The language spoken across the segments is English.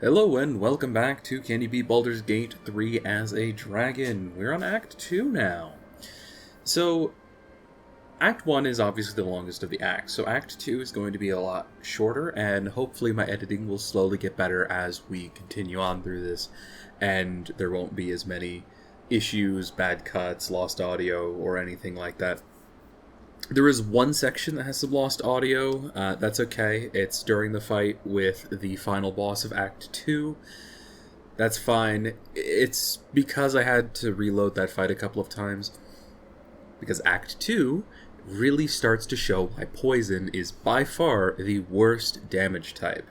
Hello and welcome back to Can You Beat Baldur's Gate 3 as a Dragon? We're on Act 2 now. So, Act 1 is obviously the longest of the acts, so Act 2 is going to be a lot shorter, and hopefully my editing will slowly get better as we continue on through this, and there won't be as many issues, bad cuts, lost audio, or anything like that. There is one section that has some lost audio. That's okay. It's during the fight with the final boss of Act 2. That's fine. It's because I had to reload that fight a couple of times. Because Act 2 really starts to show why Poison is by far the worst damage type.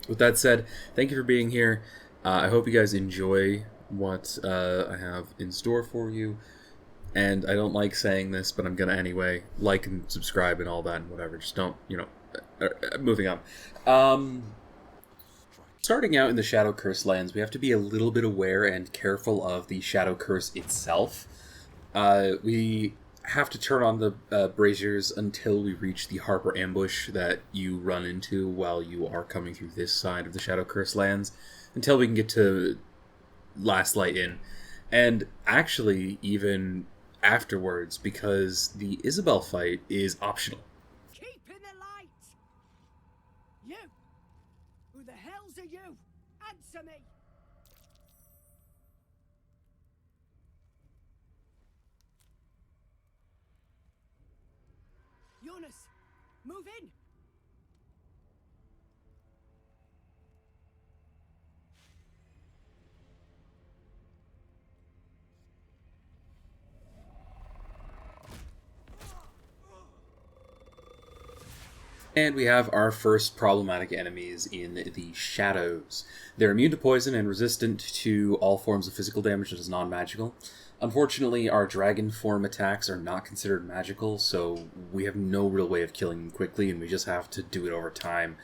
With that said, thank you for being here. I hope you guys enjoy what I have in store for you. And I don't like saying this, but I'm gonna anyway. Like and subscribe and all that and whatever. Just don't, moving on. Starting out in the Shadow Curse lands, we have to be a little bit aware and careful of the Shadow Curse itself. We have to turn on the braziers until we reach the Harper ambush that you run into while you are coming through this side of the Shadow Curse lands, until we can get to Last Light Inn. And actually, even afterwards, because the Isabel fight is optional. Keep in the light! You! Who the hells are you? Answer me! Jonas, move in! And we have our first problematic enemies in the Shadows. They're immune to poison and resistant to all forms of physical damage that is non-magical. Unfortunately, our dragon form attacks are not considered magical, so we have no real way of killing them quickly, and we just have to do it over time.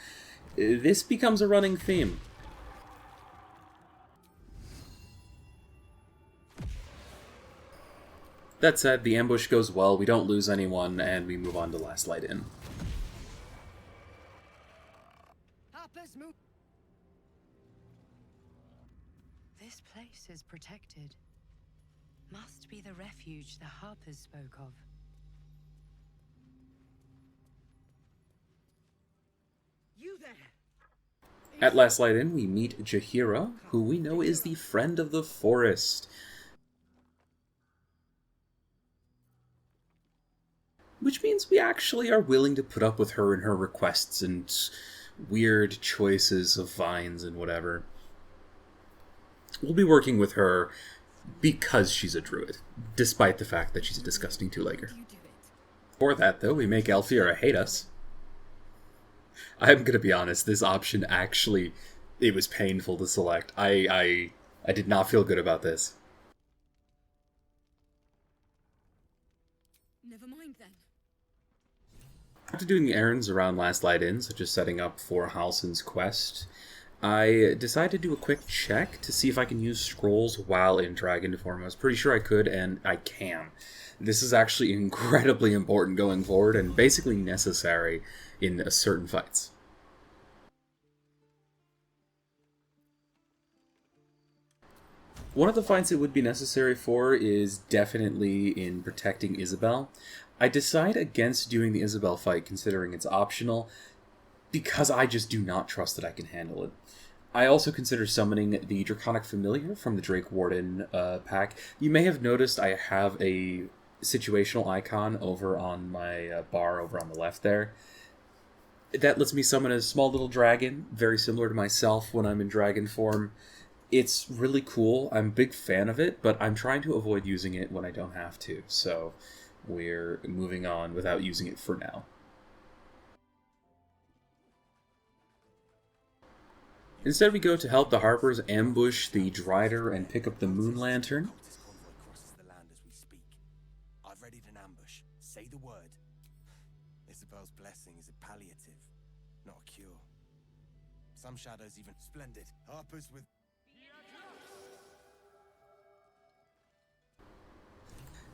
This becomes a running theme. That said, the ambush goes well, we don't lose anyone, and we move on to Last Light Inn. This place is protected. Must be the refuge the Harpers spoke of. You there! At Last Light Inn, we meet Jaheira, who we know is the Friend of the Forest. Which means we actually are willing to put up with her and her requests and weird choices of vines and whatever. We'll be working with her because she's a druid, despite the fact that she's a disgusting two-legger. For that, though, we make Elfiera hate us. I'm gonna be honest, this option actually, it was painful to select. I did not feel good about this. Never mind then. After doing the errands around Last Light Inn, such as setting up for Halsin's quest, I decided to do a quick check to see if I can use scrolls while in dragon form. I was pretty sure I could, and I can. This is actually incredibly important going forward, and basically necessary in certain fights. One of the fights it would be necessary for is definitely in protecting Isabel. I decide against doing the Isabel fight, considering it's optional, because I just do not trust that I can handle it. I also consider summoning the Draconic Familiar from the Drake Warden pack. You may have noticed I have a situational icon over on my bar over on the left there. That lets me summon a small little dragon, very similar to myself when I'm in dragon form. It's really cool. I'm a big fan of it, but I'm trying to avoid using it when I don't have to, so we're moving on without using it for now. Instead, we go to help the Harpers ambush the Drider and pick up the Moon Lantern. This convoy crosses the land as we speak. I've readied an ambush. Say the word. Isabel's blessing is a palliative, not a cure. Some shadows even splendid. Harpers with...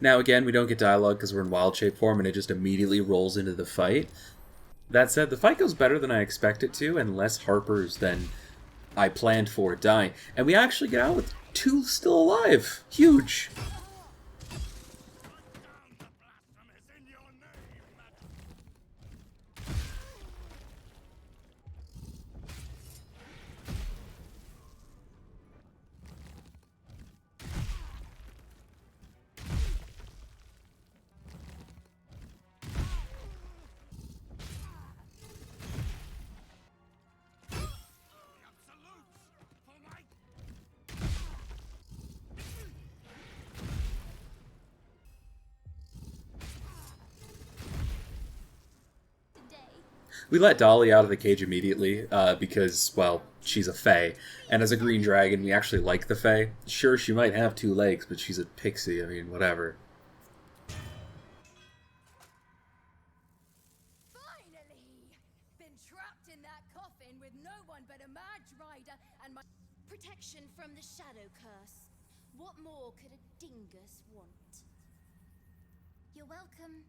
Now again, we don't get dialogue because we're in wild shape form and it just immediately rolls into the fight. That said, the fight goes better than I expect it to, and less Harpers than I planned for die. And we actually get out with 2 still alive. Huge. We let Dolly out of the cage immediately, because, well, she's a fae. And as a green dragon, we actually like the fae. Sure, she might have 2 legs, but she's a pixie, I mean, whatever. Finally! Been trapped in that coffin with no one but a mad rider and my protection from the shadow curse. What more could a dingus want? You're welcome.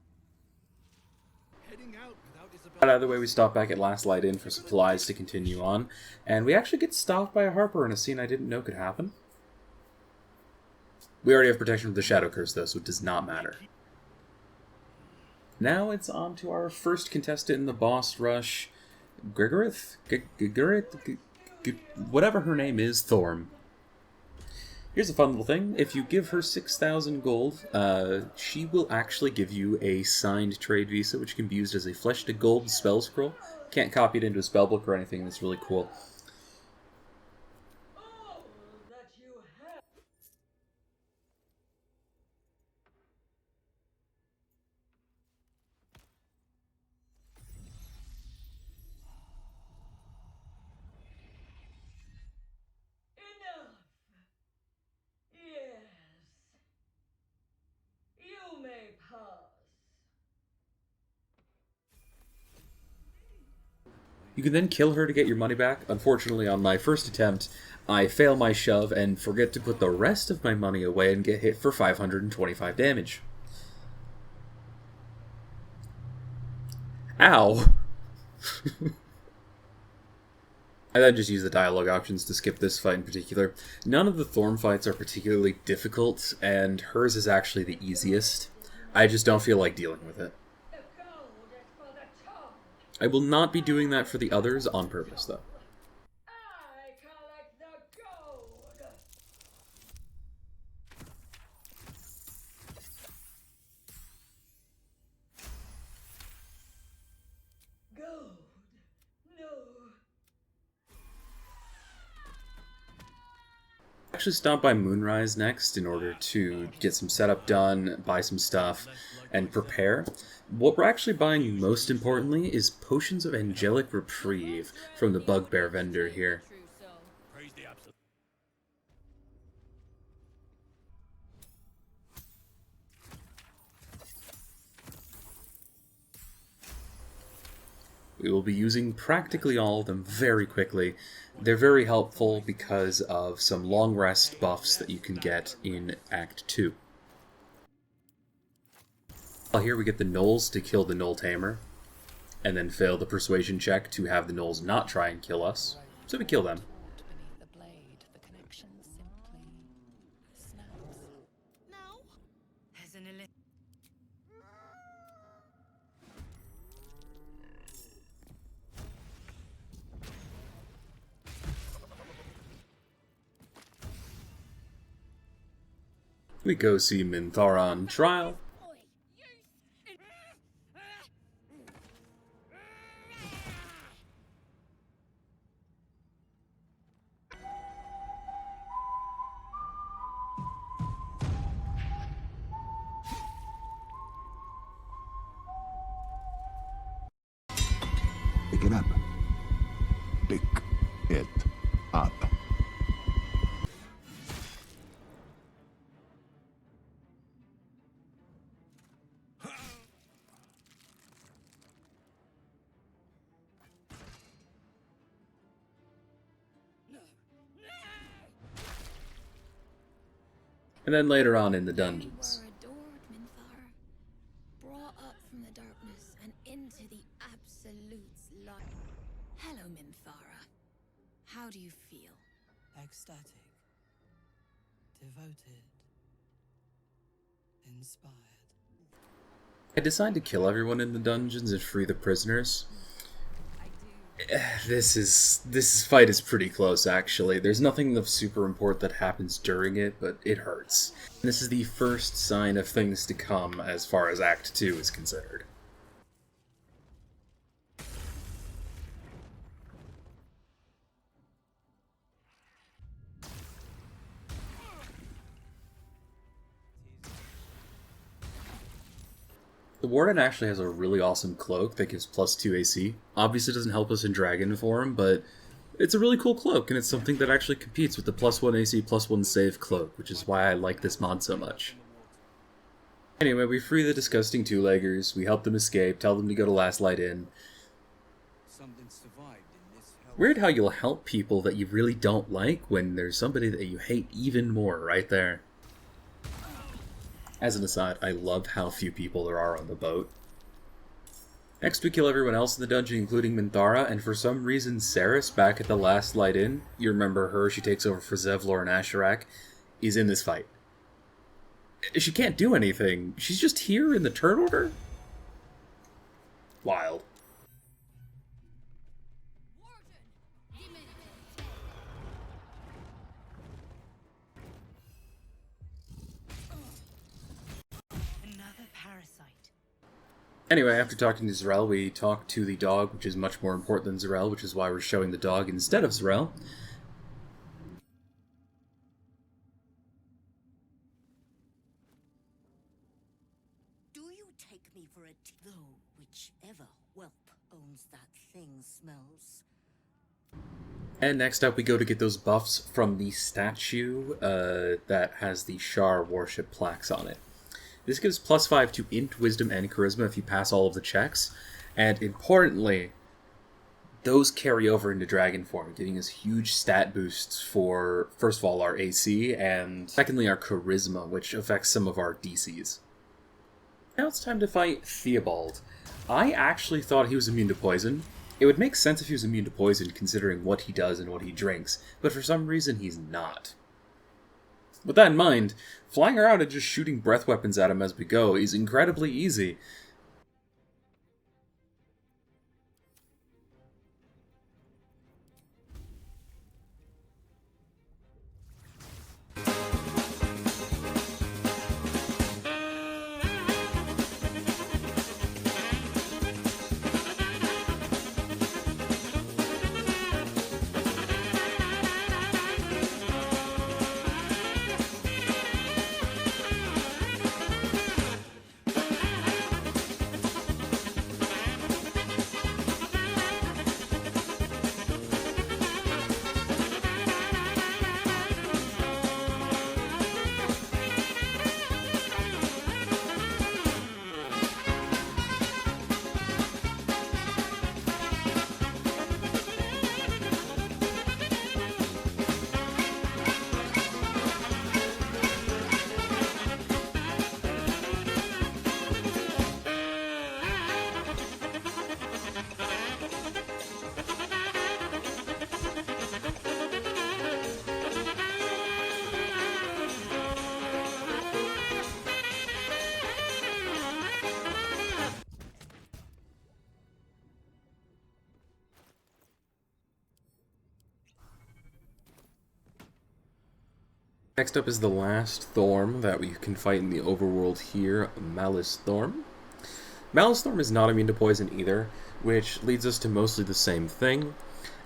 But either way, we stop back at Last Light Inn for supplies to continue on, and we actually get stopped by a Harper in a scene I didn't know could happen. We already have protection from the Shadow Curse, though, so it does not matter. Now it's on to our first contestant in the boss rush, Grigorith? Whatever her name is, Thorm. Here's a fun little thing. If you give her 6,000 gold, she will actually give you a signed trade visa, which can be used as a flesh to gold spell scroll. Can't copy it into a spellbook or anything. That's really cool. You can then kill her to get your money back. Unfortunately, on my first attempt, I fail my shove and forget to put the rest of my money away and get hit for 525 damage. Ow! I then just use the dialogue options to skip this fight in particular. None of the Thorm fights are particularly difficult, and hers is actually the easiest. I just don't feel like dealing with it. I will not be doing that for the others on purpose, though. Actually stop by Moonrise next in order to get some setup done, buy some stuff, and prepare. What we're actually buying most importantly is potions of angelic reprieve from the bugbear vendor here. We will be using practically all of them very quickly. They're very helpful because of some long rest buffs that you can get in Act 2. Here we get the gnolls to kill the gnoll tamer, and then fail the persuasion check to have the gnolls not try and kill us, so we kill them. We go see Minthara on trial. Pick it up. Pick it up. And then later on in the dungeons. You were adored, Minthara. Brought up from the darkness and into the absolute's light. Hello, Minthara. How do do you feel? Ecstatic. Devoted. Inspired. I decide to kill everyone in the dungeons and free the prisoners. This fight is pretty close, actually. There's nothing of super import that happens during it, but it hurts. This is the first sign of things to come as far as Act 2 is considered. The Warden actually has a really awesome cloak that gives +2 AC. Obviously doesn't help us in Dragon form, but it's a really cool cloak, and it's something that actually competes with the +1 AC, +1 save cloak, which is why I like this mod so much. Anyway, we free the disgusting two-leggers, we help them escape, tell them to go to Last Light Inn. Weird how you'll help people that you really don't like when there's somebody that you hate even more right there. As an aside, I love how few people there are on the boat. Next we kill everyone else in the dungeon, including Minthara, and for some reason Ceres, back at the Last Light Inn, you remember her, she takes over for Zevlor and Asherak, is in this fight. She can't do anything, she's just here in the turn order? Wild. Anyway, after talking to Z'rell, we talk to the dog, which is much more important than Z'rell, which is why we're showing the dog instead of Z'rell. Do you take me for a though whichever whelp owns that thing smells? And next up we go to get those buffs from the statue that has the Shar warship plaques on it. This gives +5 to Int, Wisdom, and Charisma if you pass all of the checks. And importantly, those carry over into Dragon form, giving us huge stat boosts for, first of all, our AC, and secondly, our Charisma, which affects some of our DCs. Now it's time to fight Theobald. I actually thought he was immune to poison. It would make sense if he was immune to poison, considering what he does and what he drinks, but for some reason he's not. With that in mind, flying around and just shooting breath weapons at him as we go is incredibly easy. Next up is the last Thorm that we can fight in the overworld here, Malice Thorm. Malice Thorm is not immune to poison either, which leads us to mostly the same thing.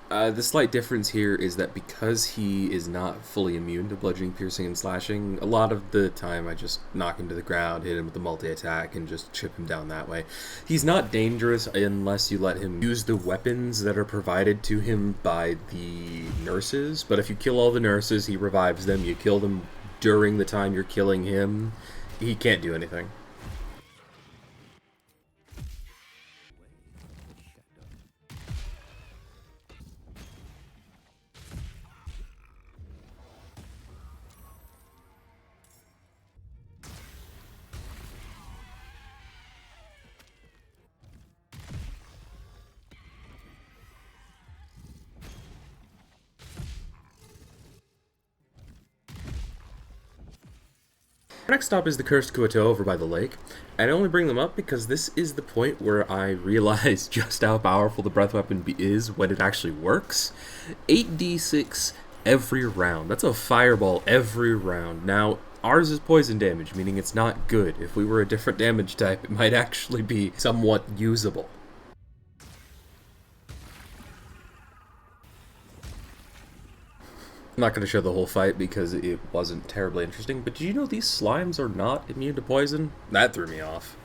The slight difference here is that because he is not fully immune to bludgeoning, piercing, and slashing, a lot of the time I just knock him to the ground, hit him with the multi-attack, and just chip him down that way. He's not dangerous unless you let him use the weapons that are provided to him by the nurses, but if you kill all the nurses, he revives them. You kill them during the time you're killing him, he can't do anything. Our next stop is the Cursed Kuato over by the lake, and I only bring them up because this is the point where I realize just how powerful the breath weapon is when it actually works. 8d6 every round. That's a fireball every round. Now, ours is poison damage, meaning it's not good. If we were a different damage type, it might actually be somewhat usable. I'm not going to show the whole fight because it wasn't terribly interesting, but did you know these slimes are not immune to poison? That threw me off.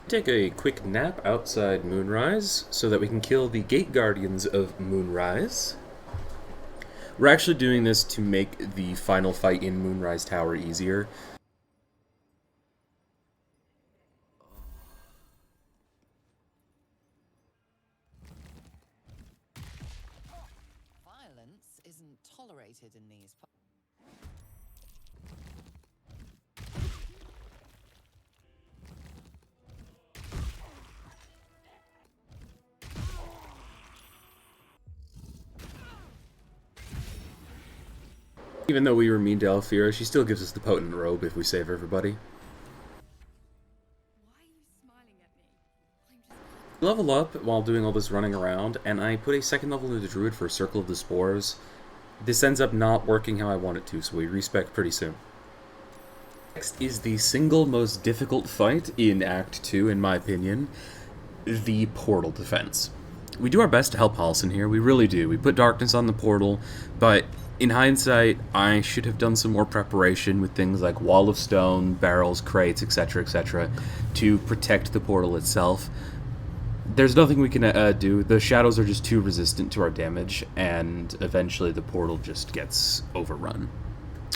Take a quick nap outside Moonrise so that we can kill the gate guardians of Moonrise. We're actually doing this to make the final fight in Moonrise Tower easier. Violence isn't tolerated in these parts. Even though we were mean to Alfira, she still gives us the potent robe if we save everybody. Why are you smiling at me? I'm just... Level up while doing all this running around, and I put a second level into the Druid for Circle of the Spores. This ends up not working how I want it to, so we respec pretty soon. Next is the single most difficult fight in Act 2, in my opinion, the portal defense. We do our best to help Halsin here, we really do. We put darkness on the portal, but in hindsight, I should have done some more preparation with things like wall of stone, barrels, crates, etc., to protect the portal itself. There's nothing we can do. The shadows are just too resistant to our damage, and eventually the portal just gets overrun.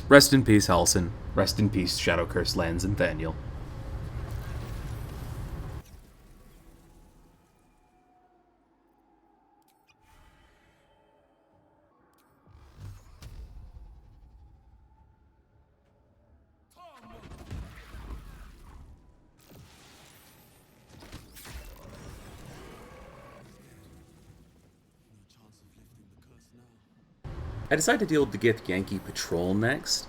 Rest in peace, Halsin. Rest in peace, Shadow Curse Lands and Thaniel. I decided to deal with the Githyanki Patrol next.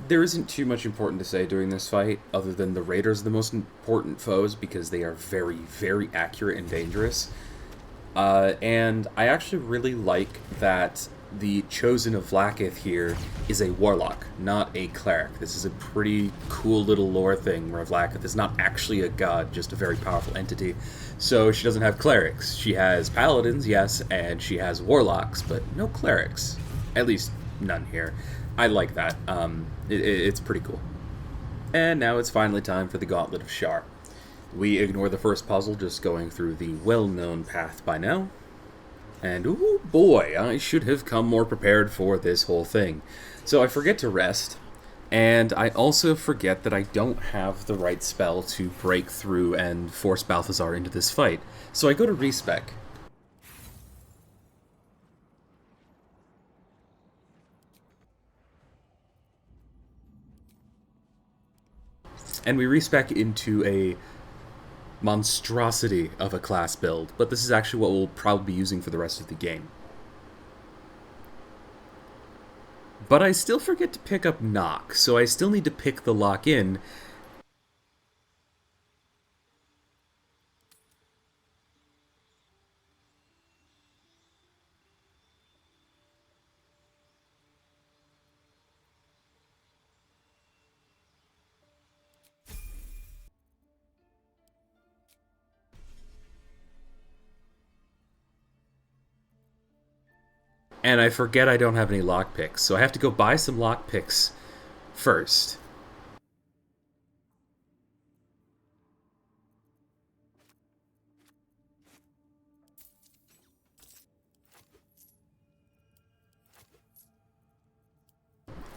There isn't too much important to say during this fight, other than the Raiders are the most important foes because they are very, very accurate and dangerous. And I actually really like that the Chosen of Vlaakith here is a Warlock, not a Cleric. This is a pretty cool little lore thing where Vlaakith is not actually a god, just a very powerful entity. So she doesn't have Clerics. She has Paladins, yes, and she has Warlocks, but no Clerics. At least none here. I like that. It's pretty cool. And now it's finally time for the Gauntlet of Shar. We ignore the first puzzle, just going through the well-known path by now. And ooh boy, I should have come more prepared for this whole thing. So I forget to rest, and I also forget that I don't have the right spell to break through and force Balthazar into this fight. So I go to respec. And we respec into a monstrosity of a class build, but this is actually what we'll probably be using for the rest of the game. But I still forget to pick up Knock, so I still need to pick the lock in. And I forget I don't have any lockpicks, so I have to go buy some lockpicks first.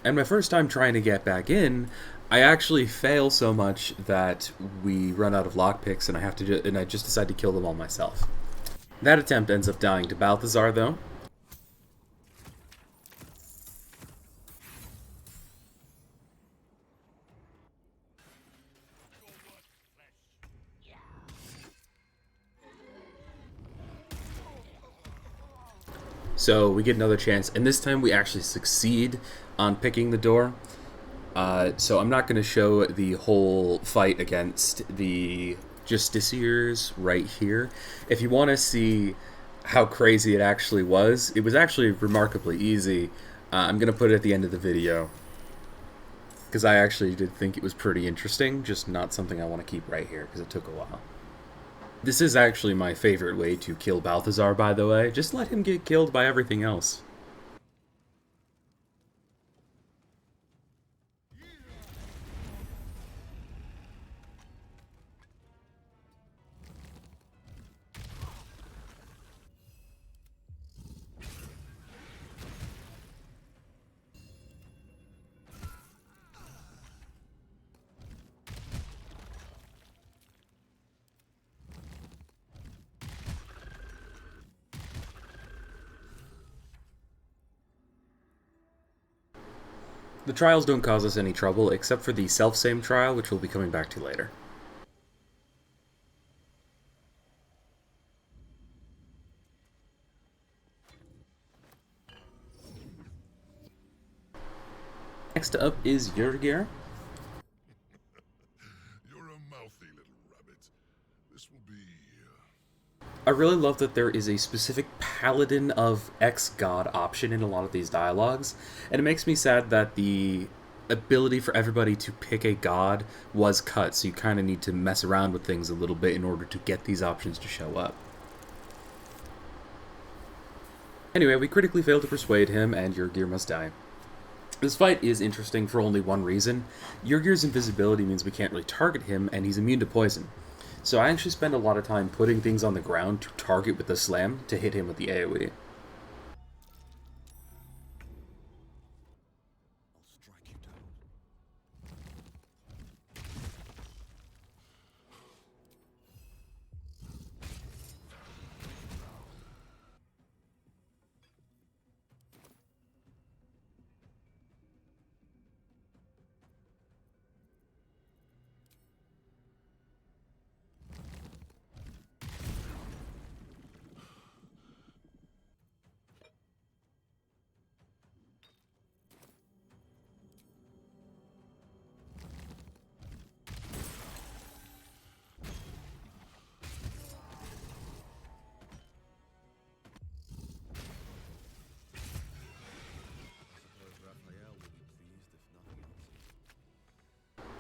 And my first time trying to get back in, I actually fail so much that we run out of lockpicks, and I just decide to kill them all myself. That attempt ends up dying to Balthazar, though. So we get another chance, and this time we actually succeed on picking the door. So I'm not going to show the whole fight against the Justiciars right here. If you want to see how crazy it was actually remarkably easy. I'm going to put it at the end of the video, because I actually did think it was pretty interesting, just not something I want to keep right here, because it took a while. This is actually my favorite way to kill Balthazar, by the way. Just let him get killed by everything else. The trials don't cause us any trouble, except for the self-same trial, which we'll be coming back to later. Next up is Yurgir. You're a mouthy little rabbit. This will be... I really love that there is a specific Paladin of X-God option in a lot of these dialogues, and it makes me sad that the ability for everybody to pick a god was cut, so you kind of need to mess around with things a little bit in order to get these options to show up. Anyway, we critically fail to persuade him, and Yurgir must die. This fight is interesting for only one reason. Yurgir's invisibility means we can't really target him, and he's immune to poison. So I actually spend a lot of time putting things on the ground to target with the slam to hit him with the AoE. I'll strike you down.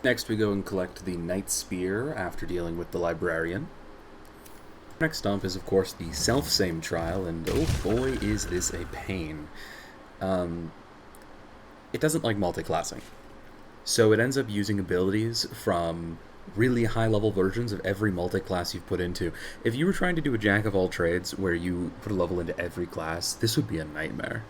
Next we go and collect the Knight Spear after dealing with the Librarian. Next up is of course the self-same trial, and oh boy is this a pain. It doesn't like multi-classing. So it ends up using abilities from really high-level versions of every multi-class you've put into. If you were trying to do a jack of all trades where you put a level into every class, this would be a nightmare.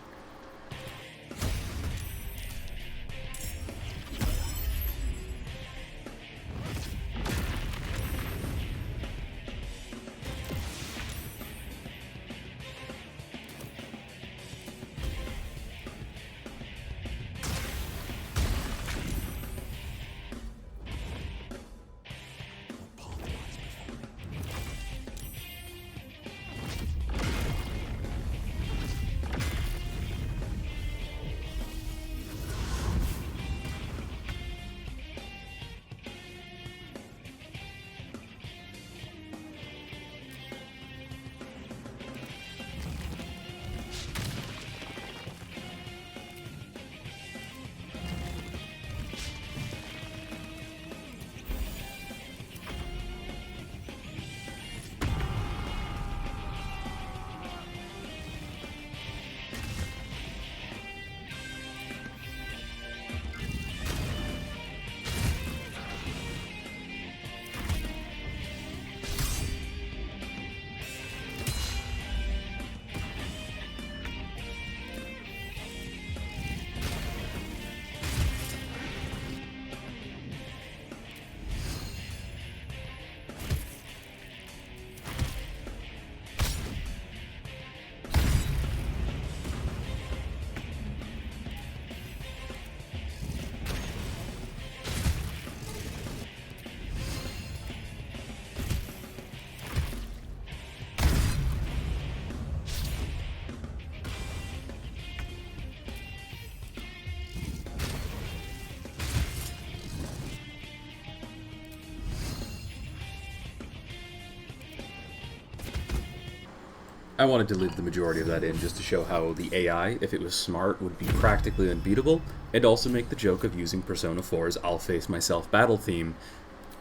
I wanted to leave the majority of that in just to show how the AI, if it was smart, would be practically unbeatable, and also make the joke of using Persona 4's I'll face myself battle theme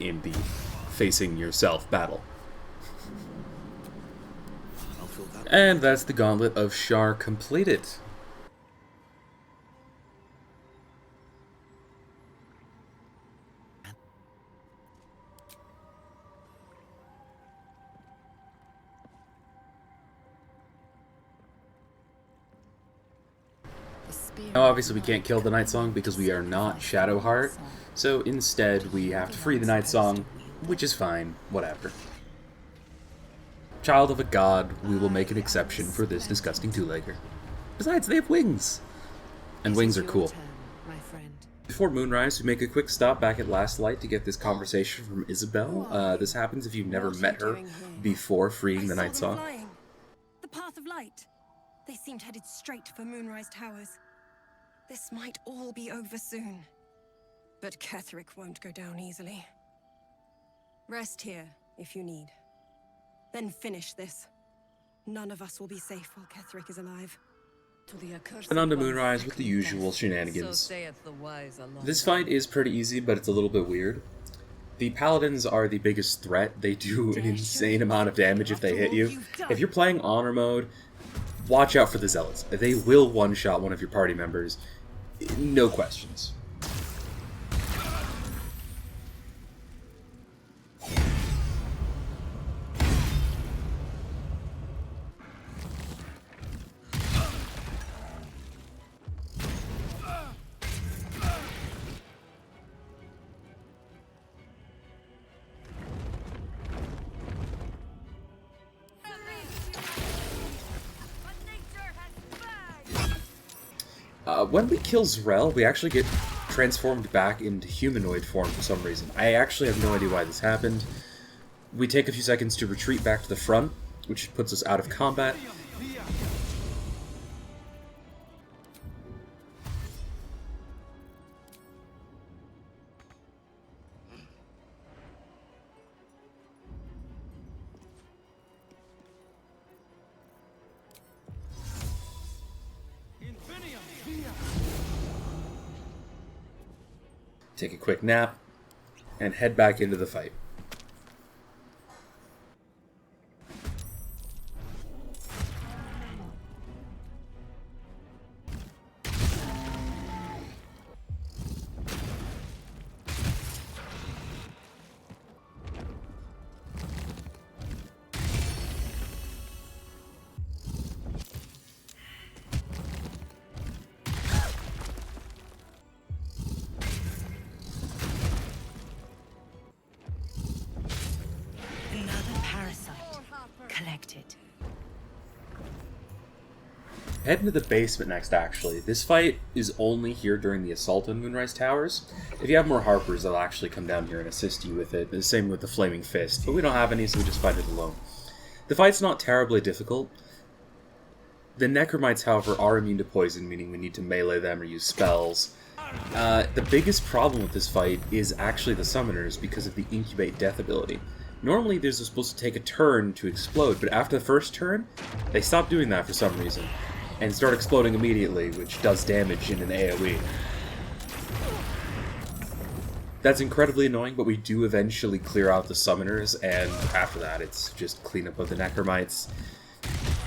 in the facing yourself battle. And that's the Gauntlet of Shar completed. Now obviously we can't kill the Night Song because we are not Shadowheart, so instead we have to free the Night Song, which is fine, whatever. Child of a god, we will make an exception for this disgusting two-legger. Besides, they have wings! And wings are cool. Before Moonrise, we make a quick stop back at Last Light to get this conversation from Isabel. This happens if you've never met her before freeing the Night Song. The path of light. They seemed headed straight for Moonrise Towers. This might all be over soon. But Ketheric won't go down easily. Rest here, if you need. Then finish this. None of us will be safe while Ketheric is alive. And on to Moonrise with the usual shenanigans. This fight is pretty easy, but it's a little bit weird. The Paladins are the biggest threat. They do an insane amount of damage if they hit you. If you're playing Honor Mode, watch out for the Zealots. They will one-shot one of your party members. No questions. When we kill Zrel, we actually get transformed back into humanoid form for some reason. I actually have no idea why this happened. We take a few seconds to retreat back to the front, which puts us out of combat. Take a quick nap, and head back into the fight. Head into the basement next, actually. This fight is only here during the assault on Moonrise Towers. If you have more Harpers, they'll actually come down here and assist you with it. The same with the Flaming Fist, but we don't have any, so we just fight it alone. The fight's not terribly difficult. The Necromites, however, are immune to poison, meaning we need to melee them or use spells. The biggest problem with this fight is actually the Summoners because of the Incubate Death ability. Normally, they're supposed to take a turn to explode, but after the first turn, they stop doing that for some reason, and start exploding immediately, which does damage in an AoE. That's incredibly annoying, but we do eventually clear out the Summoners, and after that, it's just cleanup of the Necromites.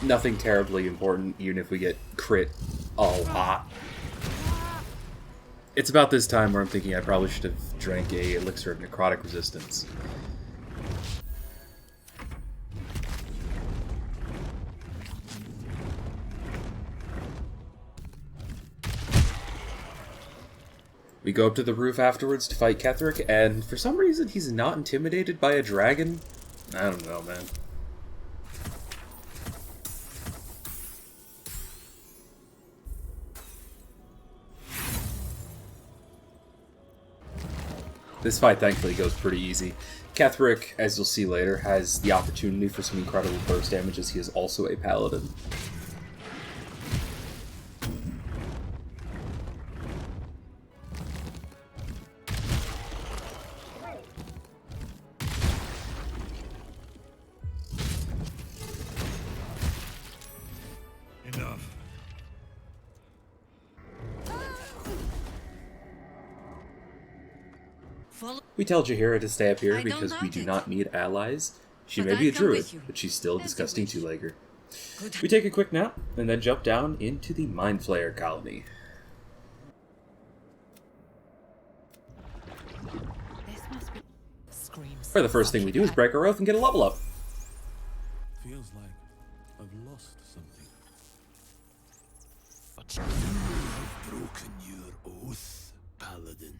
Nothing terribly important, even if we get crit a lot. It's about this time where I'm thinking I probably should have drank a elixir of necrotic resistance. We go up to the roof afterwards to fight Ketheric, and for some reason he's not intimidated by a dragon. I don't know, man. This fight thankfully goes pretty easy. Ketheric, as you'll see later, has the opportunity for some incredible burst damage as he is also a paladin. follow. We tell Jaheira to stay up here I don't because we doubt do it. not need allies. She But may be a I'd come with druid, you. but she's still a As you disgusting wish. two-legger. Good. We take a quick nap, and then jump down into the Mind Flayer colony. This must be. Screams. Where the first thing we do is break our oath and get a level up. Feels like I've lost something. You have broken your oath, Paladin.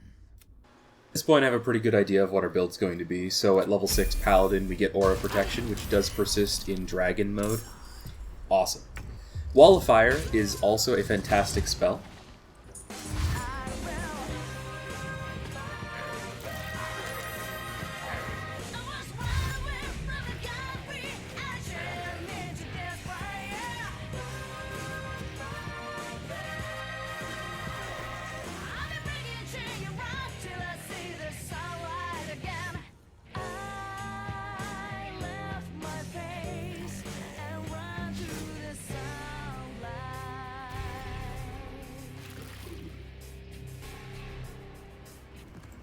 At this point, I have a pretty good idea of what our build's going to be. So at level 6 Paladin, we get Aura Protection, which does persist in Dragon mode. Awesome. Wall of Fire is also a fantastic spell.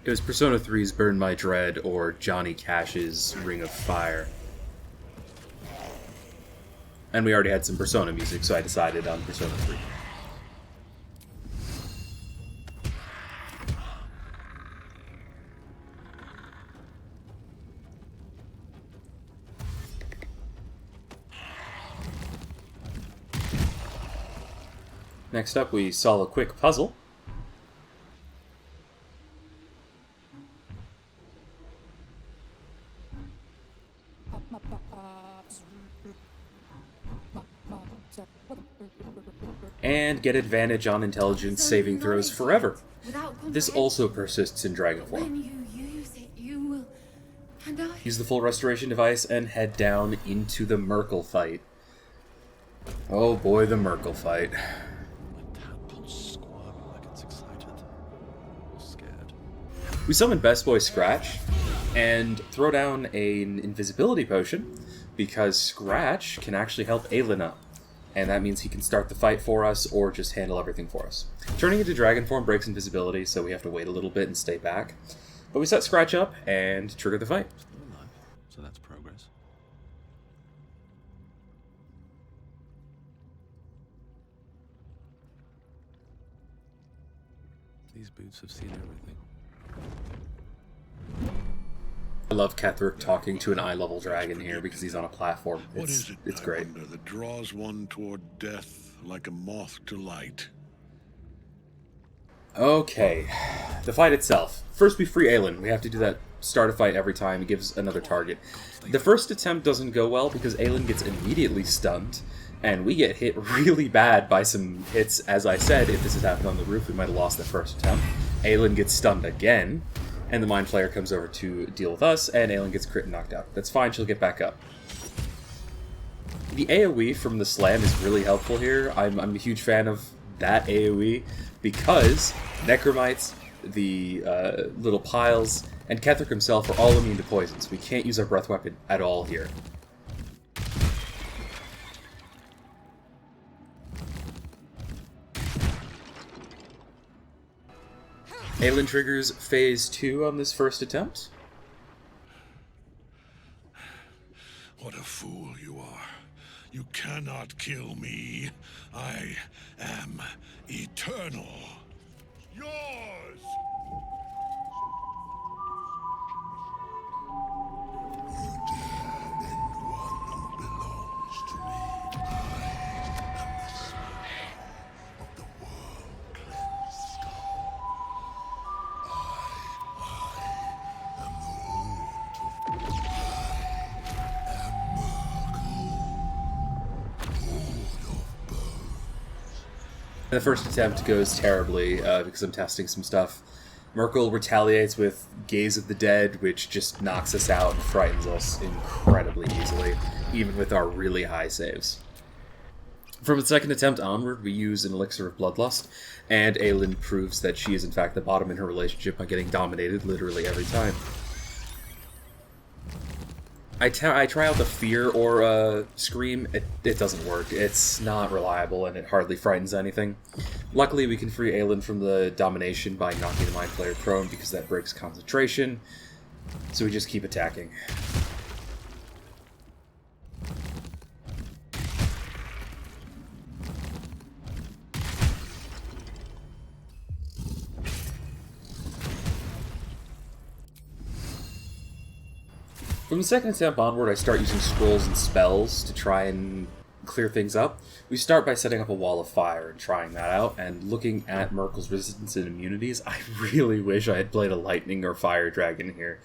It was Persona 3's Burn My Dread or Johnny Cash's Ring of Fire. And we already had some Persona music, so I decided on Persona 3. Next up, we solve a quick puzzle. And get advantage on intelligence saving throws forever. This also persists in Dragon form. When you use it, you will... And I... Use the full restoration device and head down into the Merkle fight. Oh boy, the Merkle fight. My tadpole's squirming like it's excited. Or scared. We summon Best Boy Scratch and throw down an invisibility potion because Scratch can actually help Aelin up. And that means he can start the fight for us or just handle everything for us. Turning into dragon form breaks invisibility, so we have to wait a little bit and stay back. But we set Scratch up and trigger the fight. Still alive, so that's progress. These boots have seen everything. I love Ketheric talking to an eye-level dragon here because he's on a platform. What is it, It's I great. wonder, that draws one toward death like a moth to light? Okay, the fight itself. First we free Aelin. We have to do that start a fight every time. It gives another target. The first attempt doesn't go well because Aelin gets immediately stunned, and we get hit really bad by some hits. As I said, if this had happened on the roof, we might have lost the first attempt. Aelin gets stunned again, and the Mind Flayer comes over to deal with us, and Aelin gets crit and knocked out. That's fine, she'll get back up. The AoE from the slam is really helpful here. I'm a huge fan of that AoE because Necromites, the little piles, and Ketheric himself are all immune to poisons. We can't use our breath weapon at all here. Aelin triggers phase 2 on this first attempt. What a fool you are. You cannot kill me. I am eternal. Yours! You dare end one who belongs to me. I am the smoke of the world-cleansed skull. I am the haunt of... The first attempt goes terribly because I'm testing some stuff. Merkle retaliates with Gaze of the Dead, which just knocks us out and frightens us incredibly easily, even with our really high saves. From the second attempt onward, we use an Elixir of Bloodlust, and Aelin proves that she is in fact the bottom in her relationship by getting dominated literally every time. I try out the Fear or Scream. It doesn't work. It's not reliable, and it hardly frightens anything. Luckily, we can free Aelin from the Domination by knocking the Mind Flayer prone, because that breaks concentration. So we just keep attacking. From the second attempt onward, I start using scrolls and spells to try and clear things up. We start by setting up a wall of fire and trying that out, and looking at Merkel's resistance and immunities. I really wish I had played a lightning or fire dragon here.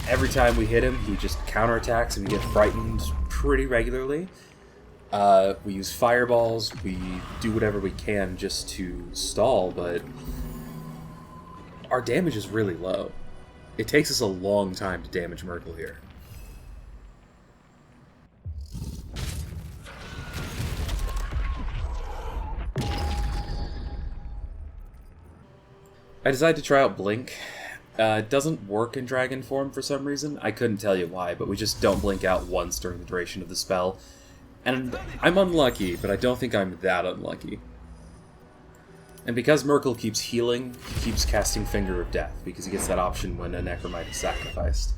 Every time we hit him, he just counterattacks and we get frightened pretty regularly. We use fireballs, we do whatever we can just to stall, but our damage is really low. It takes us a long time to damage Merkel here. I decided to try out Blink. It doesn't work in dragon form for some reason. I couldn't tell you why, but we just don't blink out once during the duration of the spell. And I'm unlucky, but I don't think I'm that unlucky. And because Merkel keeps healing, he keeps casting Finger of Death, because he gets that option when a Necromite is sacrificed.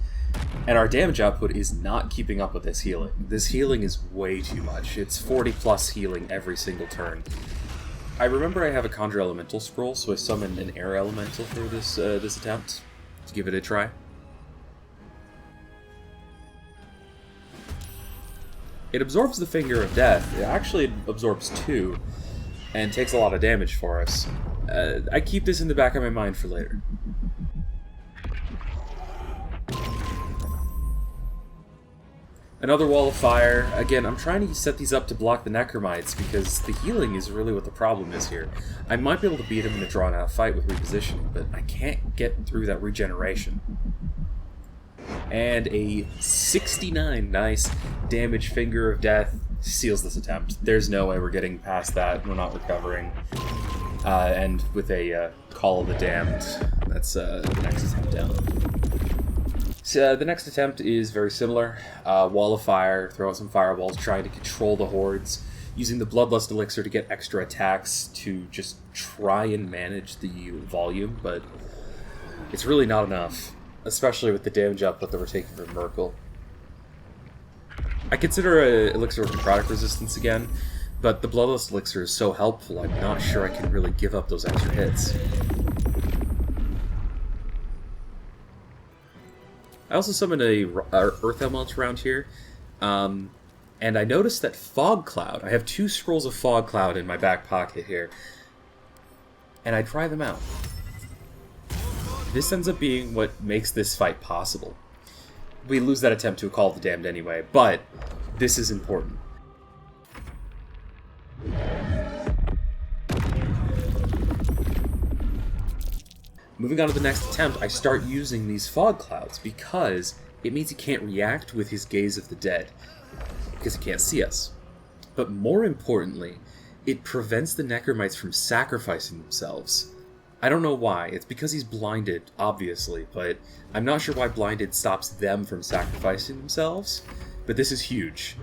And our damage output is not keeping up with this healing. This healing is way too much. It's 40 plus healing every single turn. I remember I have a Conjure Elemental scroll, so I summoned an Air Elemental for this attempt, to give it a try. It absorbs the Finger of Death. It actually absorbs 2. And takes a lot of damage for us. I keep this in the back of my mind for later. Another wall of fire. Again, I'm trying to set these up to block the Necromites, because the healing is really what the problem is here. I might be able to beat him in a drawn-out fight with repositioning, but I can't get through that regeneration. And a 69 nice damage Finger of Death seals this attempt. There's no way we're getting past that. We're not recovering. And with a Call of the Damned, that's the next attempt down. So the next attempt is very similar. Wall of Fire, throw out some fireballs, trying to control the hordes, using the Bloodlust Elixir to get extra attacks to just try and manage the volume, but it's really not enough, especially with the damage output that we're taking from Merkel. I consider Elixir of Necrotic Resistance again, but the Bloodlust Elixir is so helpful, I'm not sure I can really give up those extra hits. I also summoned a Earth Element around here, and I noticed that Fog Cloud, I have 2 scrolls of Fog Cloud in my back pocket here, and I try them out. This ends up being what makes this fight possible. We lose that attempt to a Call of the Damned anyway, but this is important. Moving on to the next attempt, I start using these fog clouds because it means he can't react with his Gaze of the Dead, because he can't see us. But more importantly, it prevents the Necromites from sacrificing themselves. I don't know why. It's because he's blinded, obviously, but I'm not sure why blinded stops them from sacrificing themselves, but this is huge.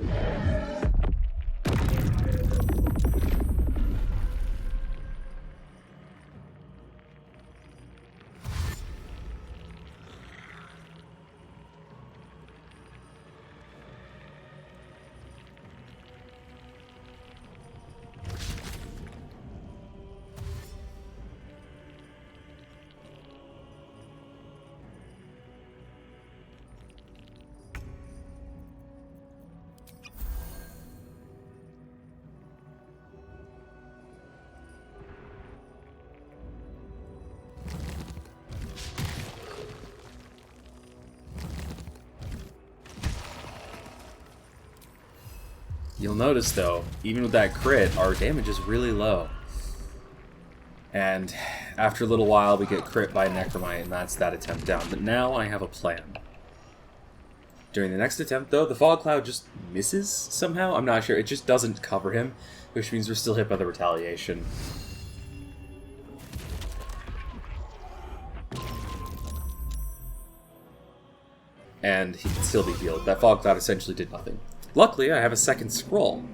You'll notice, though, even with that crit, our damage is really low. And after a little while, we get crit by a Necromite, and that's that attempt down. But now I have a plan. During the next attempt, though, the Fog Cloud just misses somehow. I'm not sure. It just doesn't cover him, which means we're still hit by the retaliation. and he can still be healed. That fog cloud essentially did nothing. Luckily, I have a second scroll.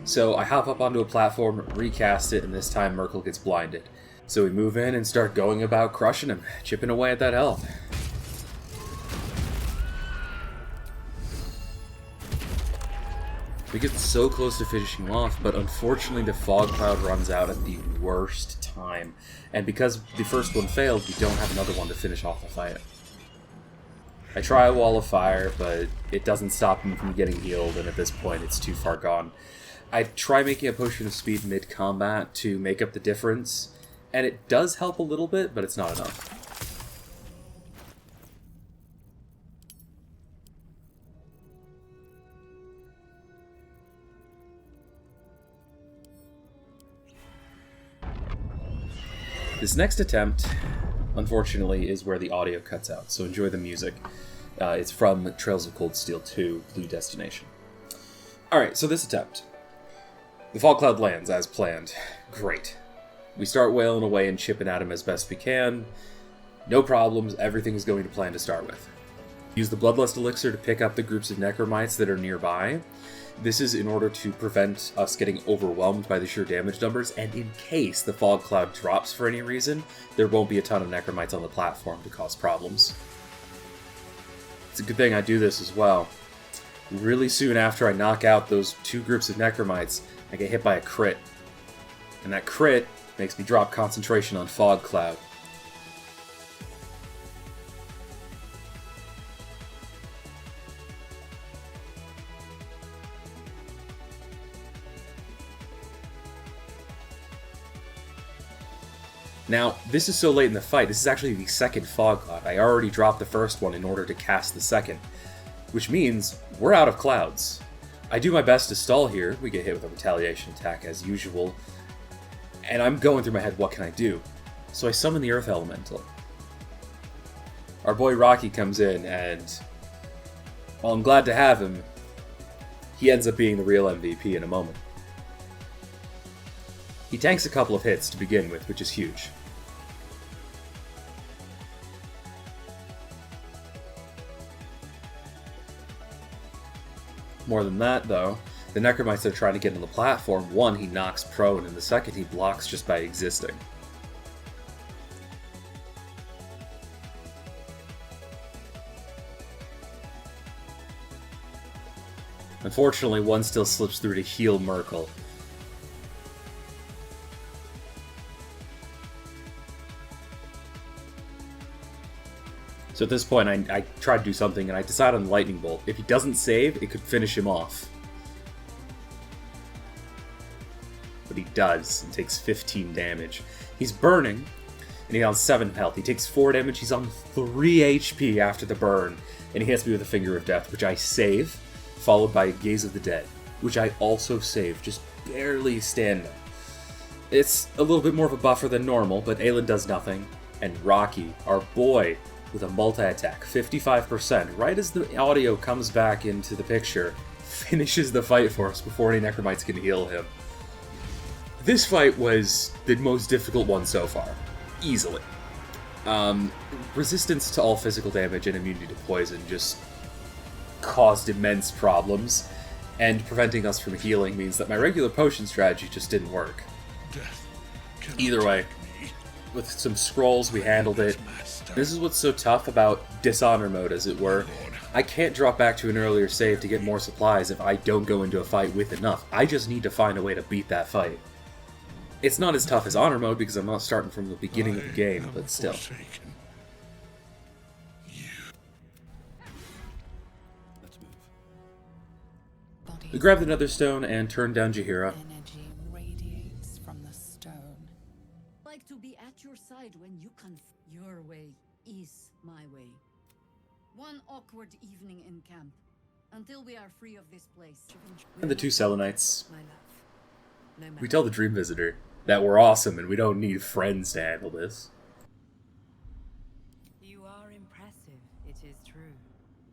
So I hop up onto a platform, recast it, and this time Merkel gets blinded. So we move in and start going about crushing him, chipping away at that health. We get so close to finishing him off, but unfortunately the fog cloud runs out at the worst time. And because the first one failed, we don't have another one to finish off the fight. I try a wall of fire, but it doesn't stop him from getting healed, and at this point it's too far gone. I try making a potion of speed mid-combat to make up the difference, and it does help a little bit, but it's not enough. This next attempt, unfortunately, is where the audio cuts out, so enjoy the music. It's from Trails of Cold Steel 2, Blue Destination. Alright, so this attempt. The fog cloud lands as planned. Great. We start wailing away and chipping at him as best we can. No problems, everything is going to plan to start with. Use the Bloodlust Elixir to pick up the groups of Necromites that are nearby. This is in order to prevent us getting overwhelmed by the sheer damage numbers, and in case the fog cloud drops for any reason, there won't be a ton of Necromites on the platform to cause problems. It's a good thing I do this as well. Really soon after I knock out those two groups of Necromites, I get hit by a crit. And that crit makes me drop concentration on fog cloud. Now, this is so late in the fight, this is actually the second fog cloud. I already dropped the first one in order to cast the second, which means we're out of clouds. I do my best to stall here. We get hit with a retaliation attack as usual, and I'm going through my head, what can I do? So I summon the Earth Elemental. Our boy Rocky comes in, and while I'm glad to have him, he ends up being the real MVP in a moment. He tanks a couple of hits to begin with, which is huge. More than that, though, the Necromites that are trying to get on the platform, one, he knocks prone, and the second, he blocks just by existing. Unfortunately, one still slips through to heal Merkel. So at this point, I try to do something, and I decide on Lightning Bolt. If he doesn't save, it could finish him off. But he does, and takes 15 damage. He's burning, and he's on 7 health. He takes 4 damage, he's on 3 HP after the burn, and he hits me with a Finger of Death, which I save, followed by Gaze of the Dead, which I also save, just barely standing. It's a little bit more of a buffer than normal, but Aelin does nothing, and Rocky, our boy, with a multi-attack, 55%, right as the audio comes back into the picture, finishes the fight for us before any Necromites can heal him. This fight was the most difficult one so far, easily. Resistance to all physical damage and immunity to poison just caused immense problems, and preventing us from healing means that my regular potion strategy just didn't work. Either way, with some scrolls we handled it. This is what's so tough about Dishonor mode, as it were. I can't drop back to an earlier save to get more supplies if I don't go into a fight with enough. I just need to find a way to beat that fight. It's not as tough as Honor mode because I'm not starting from the beginning of the game, but still. We grabbed another stone and turned down Jaheira. Energy radiates from the stone. Like to be at your side when you your way is my way. One awkward evening in camp, until we are free of this place. And the 2 Selenites. My love. No matter. We tell the Dream Visitor that we're awesome and we don't need friends to handle this. You are impressive, it is true.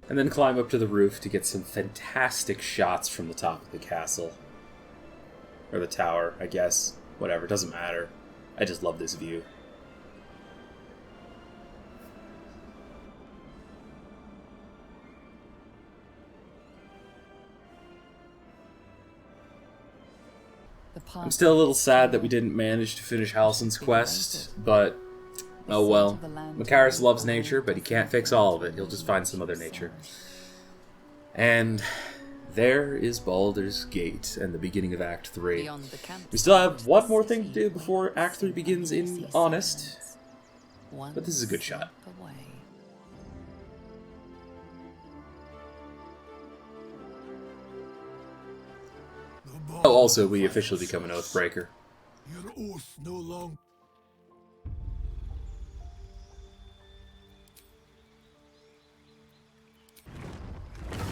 And then climb up to the roof to get some fantastic shots from the top of the castle. Or the tower, I guess. Whatever, doesn't matter. I just love this view. I'm still a little sad that we didn't manage to finish Halsin's quest, but oh well. Macaris loves nature, but he can't fix all of it. He'll just find some other nature. And there is Baldur's Gate and the beginning of Act 3. We still have one more thing to do before Act 3 begins in Honest, but this is a good shot. Oh, also, we officially become an Oathbreaker. Your oath no longer.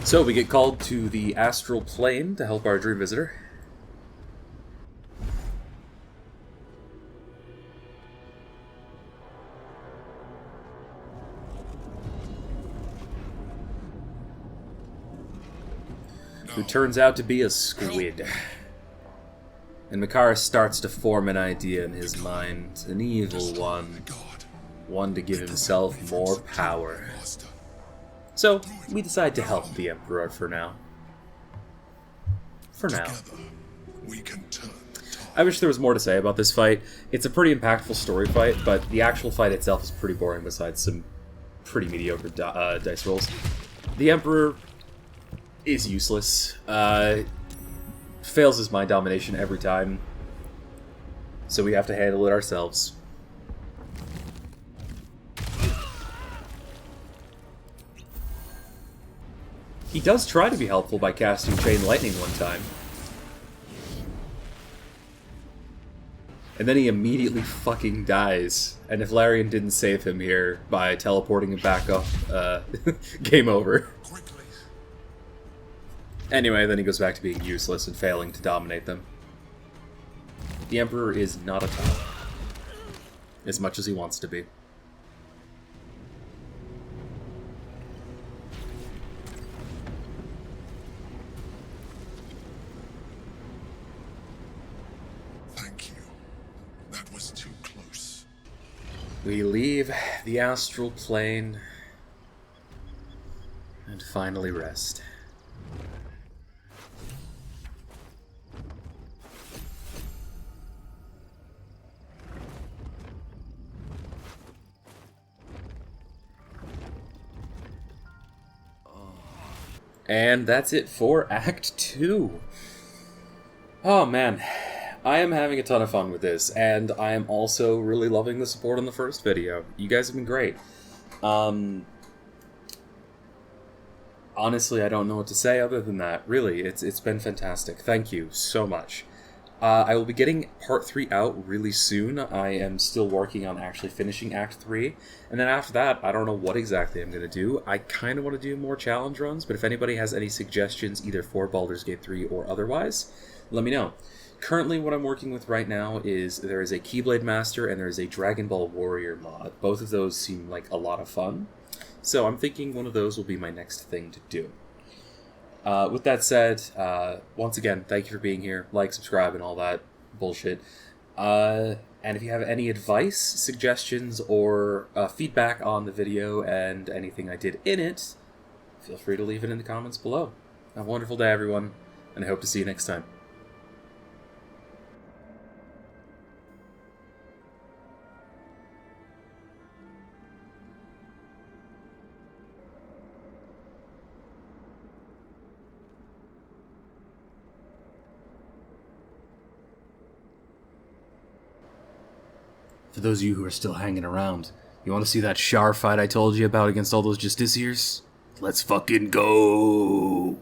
So we get called to the Astral Plane to help our Dream Visitor. Who turns out to be a squid. And Macaris starts to form an idea in his mind, an evil one. One to give himself more power. So, we decide to help the Emperor for now. For now. I wish there was more to say about this fight. It's a pretty impactful story fight, but the actual fight itself is pretty boring besides some pretty mediocre dice rolls. The Emperor is useless. Fails his mind domination every time. So we have to handle it ourselves. He does try to be helpful by casting Chain Lightning one time. And then he immediately fucking dies. And if Larian didn't save him here by teleporting him back up, game over. Anyway, then he goes back to being useless and failing to dominate them. The Emperor is not a top. As much as he wants to be. Thank you. That was too close. We leave the Astral Plane and finally rest. And that's it for Act 2. Oh man, I am having a ton of fun with this, and I am also really loving the support on the first video. You guys have been great. Honestly, I don't know what to say other than that. Really, it's been fantastic. Thank you so much. I will be getting Part 3 out really soon. I am still working on actually finishing Act 3. And then after that, I don't know what exactly I'm going to do. I kind of want to do more challenge runs, but if anybody has any suggestions either for Baldur's Gate 3 or otherwise, let me know. Currently, what I'm working with right now is there is a Keyblade Master and there is a Dragon Ball Warrior mod. Both of those seem like a lot of fun. So I'm thinking one of those will be my next thing to do. With that said, once again, thank you for being here. Like, subscribe, and all that bullshit. And if you have any advice, suggestions, or feedback on the video and anything I did in it, feel free to leave it in the comments below. Have a wonderful day, everyone, and I hope to see you next time. For those of you who are still hanging around, you want to see that Shar fight I told you about against all those Justiciars? Let's fucking go!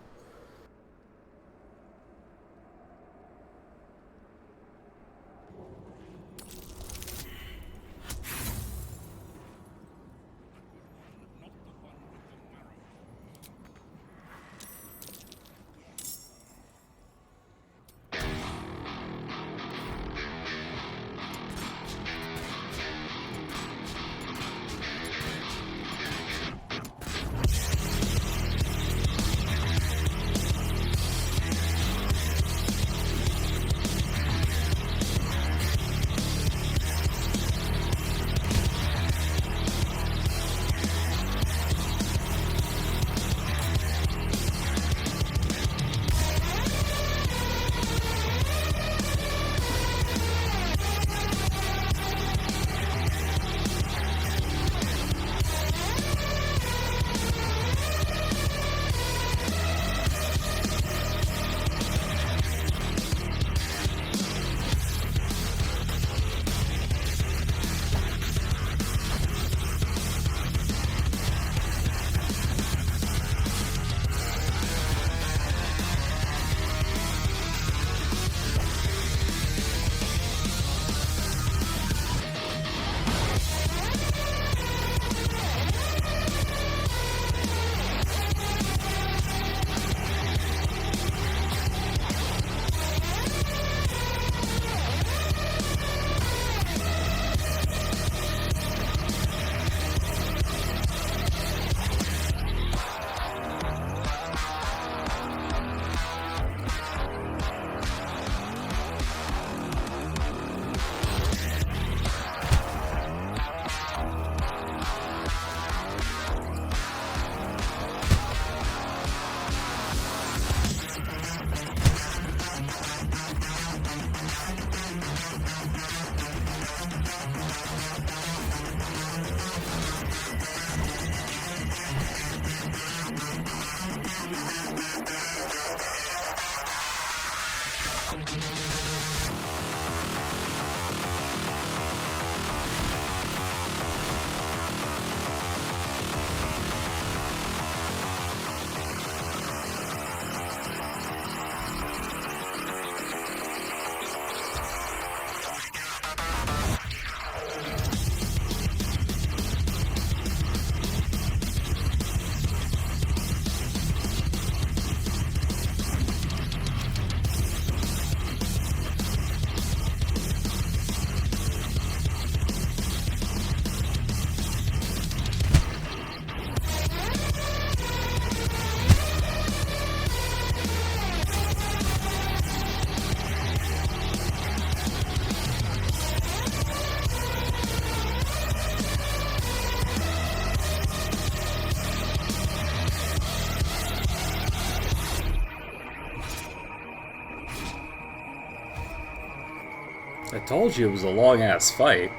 I told you it was a long-ass fight.